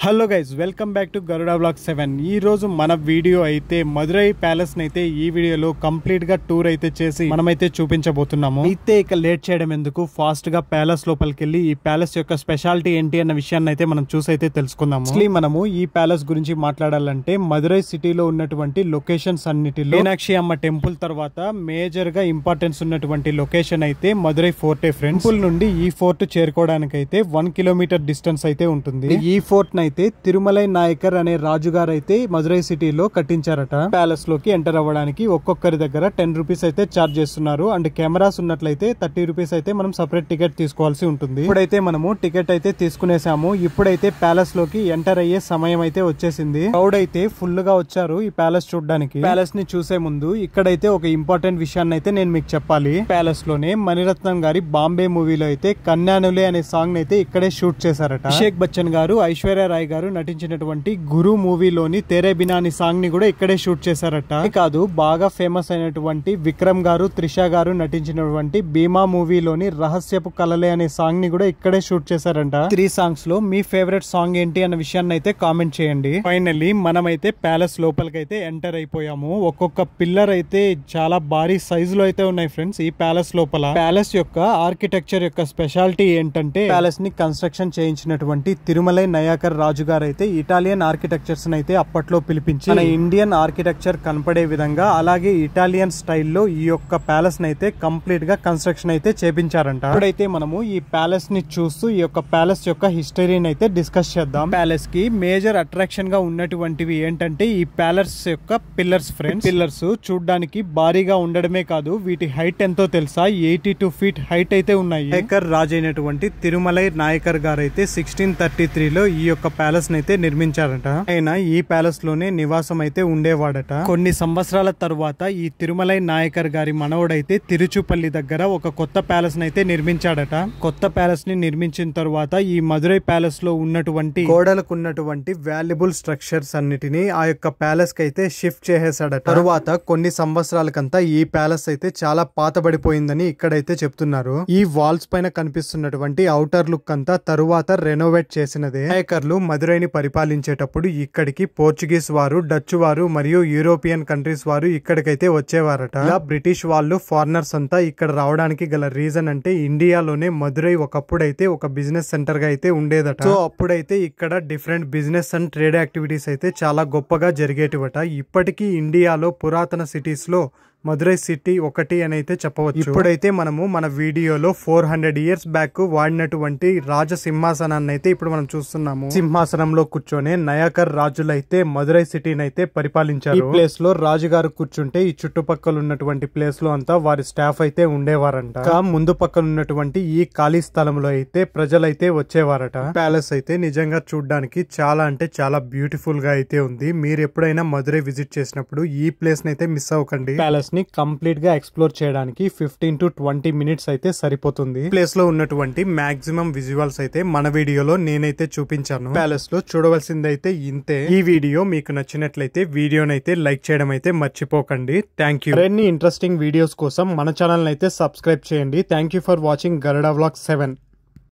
Hello guys, welcome back to Garuda blog 7. ఈ రోజు మన వీడియో అయితే మదురై ప్యాలెస్ అయితే ఈ వీడియోలో కంప్లీట్ గా టూర్ అయితే చేసి మనమైతే చూపించబోతున్నాము. అయితే ఇక లేట్ చేయడం ఎందుకు, ఫాస్ట్ గా ప్యాలెస్ లోపలికి వెళ్ళి ఈ ప్యాలెస్ యొక్క స్పెషాలిటీ ఏంటి అన్న విషయాన్ని అయితే మనం చూసి అయితే తెలుసుకుందాము. అసలు మనము ఈ ప్యాలెస్ గురించి మాట్లాడాలంటే మదురై సిటీలో ఉన్నటువంటి లొకేషన్స్ అన్నిటిలో మీనాక్షి అమ్మ టెంపుల్ తర్వాత మేజర్ గా ఇంపార్టెన్స్ ఉన్నటువంటి లొకేషన్ అయితే మదురై ఫోర్టే ఫ్రెండ్స్. టెంపుల్ నుండి ఈ ఫోర్ట్ చేరుకోవడానికి అయితే 1 కిలోమీటర్ డిస్టెన్స్ అయితే ఉంటుంది. ఈ ఫోర్ట్ అయితే తిరుమలై నాయకర్ అనే రాజుగారు అయితే మదురై సిటీలో కట్టించారట. ప్యాలెస్ లోకి ఎంటర్ అవ్వడానికి ఒక్కొక్కరి దగ్గర 10 రూపీస్ అయితే చార్జ్ చేస్తున్నారు. అండ్ కెమెరాస్ ఉన్నట్లయితే 30 రూపీస్ అయితే మనం సపరేట్ టికెట్ తీసుకోవాల్సి ఉంటుంది. ఇప్పుడైతే మనము టికెట్ అయితే తీసుకునేసాము. ఇప్పుడైతే ప్యాలెస్ లోకి ఎంటర్ అయ్యే సమయం అయితే వచ్చేసింది. క్రౌడ్ అయితే ఫుల్ గా వచ్చారు ఈ ప్యాలెస్ చూడడానికి. ప్యాలెస్ ని చూసే ముందు ఇక్కడైతే ఒక ఇంపార్టెంట్ విషయాన్ని అయితే నేను మీకు చెప్పాలి. ప్యాలెస్ లోనే మణిరత్నం గారి బాంబే మూవీలో అయితే కన్యానులే అనే సాంగ్ అయితే ఇక్కడే షూట్ చేశారట. అభిషేక్ బచ్చన్ గారు, ఐశ్వర్య రాయ్ గారు నటించినటువంటి గురు మూవీలోని తేరే బినా అనే సాంగ్ ని కూడా ఇక్కడే షూట్ చేశారట. కాదు, బాగా ఫేమస్ అయినటువంటి విక్రమ్ గారు, త్రిష గారు నటించినటువంటి భీమా మూవీలోని రహస్యపు కలలే అనే సాంగ్ ని కూడా ఇక్కడే షూట్ చేశారంట. 3 సాంగ్స్ లో మీ ఫేవరెట్ సాంగ్ ఏంటి అన్న విషయాన్ని అయితే కామెంట్ చేయండి. ఫైనల్లీ మనమైతే ప్యాలెస్ లోపలికి అయితే ఎంటర్ అయిపోయాము. ఒక్కొక్క పిల్లర్ అయితే చాలా భారీ సైజు లో అయితే ఉన్నాయి ఫ్రెండ్స్ ఈ ప్యాలెస్ లోపల. ప్యాలెస్ యొక్క ఆర్కిటెక్చర్ యొక్క స్పెషాలిటీ ఏంటంటే ప్యాలెస్ ని కన్స్ట్రక్షన్ చేయించినటువంటి తిరుమలై నాయకర్ రాజు గారు అయితే ఇటాలియన్ ఆర్కిటెక్చర్స్ అయితే అప్పట్లో పిలిపించి మన ఇండియన్ ఆర్కిటెక్చర్ కనపడే విధంగా అలాగే ఇటాలియన్ స్టైల్లో ఈ యొక్క ప్యాలెస్ అయితే కంప్లీట్ గా కన్స్ట్రక్షన్ అయితే చేపించారంట. ఇప్పుడైతే మనము ఈ ప్యాలెస్ ని చూస్తూ ఈ యొక్క ప్యాలెస్ యొక్క హిస్టరీని అయితే డిస్కస్ చేద్దాం. ప్యాలెస్ కి మేజర్ అట్రాక్షన్ గా ఉన్నటువంటివి ఏంటంటే ఈ ప్యాలెస్ యొక్క పిల్లర్స్ ఫ్రెండ్స్. పిల్లర్స్ చూడడానికి భారీగా ఉండడమే కాదు, వీటి హైట్ ఎంతో తెలుసా? 82 ఫీట్ హైట్ అయితే ఉన్నాయి. నాయకర్ రాజు అయినటువంటి తిరుమలై నాయకర్ గారు అయితే 1633లో ఈ యొక్క ప్యాలెస్ అయితే నిర్మించారట. ఆయన ఈ ప్యాలెస్ లోనే నివాసం అయితే ఉండేవాడట. కొన్ని సంవత్సరాల తర్వాత ఈ తిరుమలై నాయకర్ గారి మనవడైతే తిరుచుపల్లి దగ్గర ఒక కొత్త ప్యాలెస్ అయితే నిర్మించాడట. కొత్త ప్యాలెస్ ని నిర్మించిన తర్వాత ఈ మదురై ప్యాలెస్ లో ఉన్నటువంటి గోడలకు ఉన్నటువంటి వాల్యుబుల్ స్ట్రక్చర్స్ అన్నిటిని ఆ యొక్క ప్యాలెస్ కి అయితే షిఫ్ట్ చేసేసాడట. తరువాత కొన్ని సంవత్సరాలకంతా ఈ ప్యాలెస్ అయితే చాలా పాతబడిపోయిందని ఇక్కడైతే చెప్తున్నారు. ఈ వాల్స్ పైన కనిపిస్తున్నటువంటి ఔటర్ లుక్ అంతా తరువాత రెనోవేట్ చేసినదే. నాయకర్లు మదురైని పరిపాలించేటప్పుడు ఇక్కడికి పోర్చుగీస్ వారు, డచ్ వారు మరియు యూరోపియన్ కంట్రీస్ వారు ఇక్కడికైతే వచ్చేవారట. ఇలా బ్రిటిష్ వాళ్ళు, ఫారినర్స్ అంతా ఇక్కడ రావడానికి గల రీజన్ అంటే ఇండియాలోనే మదురై ఒకప్పుడైతే ఒక బిజినెస్ సెంటర్ గా అయితే ఉండేదట. సో అప్పుడైతే ఇక్కడ different business and trade activities అయితే చాలా గొప్పగా జరిగేటివట. ఇప్పటికీ ఇండియాలో పురాతన సిటీస్ లో మదురై సిటీ ఒకటి అని అయితే చెప్పవచ్చు. ఇప్పుడైతే మనము మన వీడియోలో 400 ఇయర్స్ బ్యాక్ వాడినటువంటి రాజ సింహాసనాన్ని అయితే ఇప్పుడు మనం చూస్తున్నాము. సింహాసనంలో కూర్చొని నాయకర్ రాజులు అయితే మదురై సిటీని అయితే పరిపాలించారు. ఈ ప్లేస్ లో రాజుగారు కూర్చుంటే ఈ చుట్టుపక్కల ఉన్నటువంటి ప్లేస్ లో అంతా వారి స్టాఫ్ అయితే ఉండేవారంట. ముందు పక్కన ఉన్నటువంటి ఈ ఖాళీ స్థలంలో అయితే ప్రజలైతే వచ్చేవారట. ప్యాలెస్ అయితే నిజంగా చూడడానికి చాలా అంటే చాలా బ్యూటిఫుల్ గా అయితే ఉంది. మీరు ఎప్పుడైనా మదురై విజిట్ చేసినప్పుడు ఈ ప్లేస్ ని అయితే మిస్ అవ్వకండి. ప్యాలెస్ ని కంప్లీట్ గా ఎక్స్ప్లోర్ చేయడానికి 15 to 20 మినిట్స్ అయితే సరిపోతుంది. ప్లేస్ లో ఉన్నటువంటి మాక్సిమం విజువల్స్ అయితే మన వీడియోలో నేనైతే చూపించాను. ప్యాలెస్ లో చూడవలసింది అయితే ఇంతే. ఈ వీడియో మీకు నచ్చినట్లయితే వీడియోనైతే లైక్ చేయడం అయితే మర్చిపోకండి. Thank you. మరిన్ని ఇంట్రెస్టింగ్ వీడియోస్ కోసం మన ఛానల్ అయితే సబ్స్క్రైబ్ చేయండి. Thank you for watching Garuda blog 7.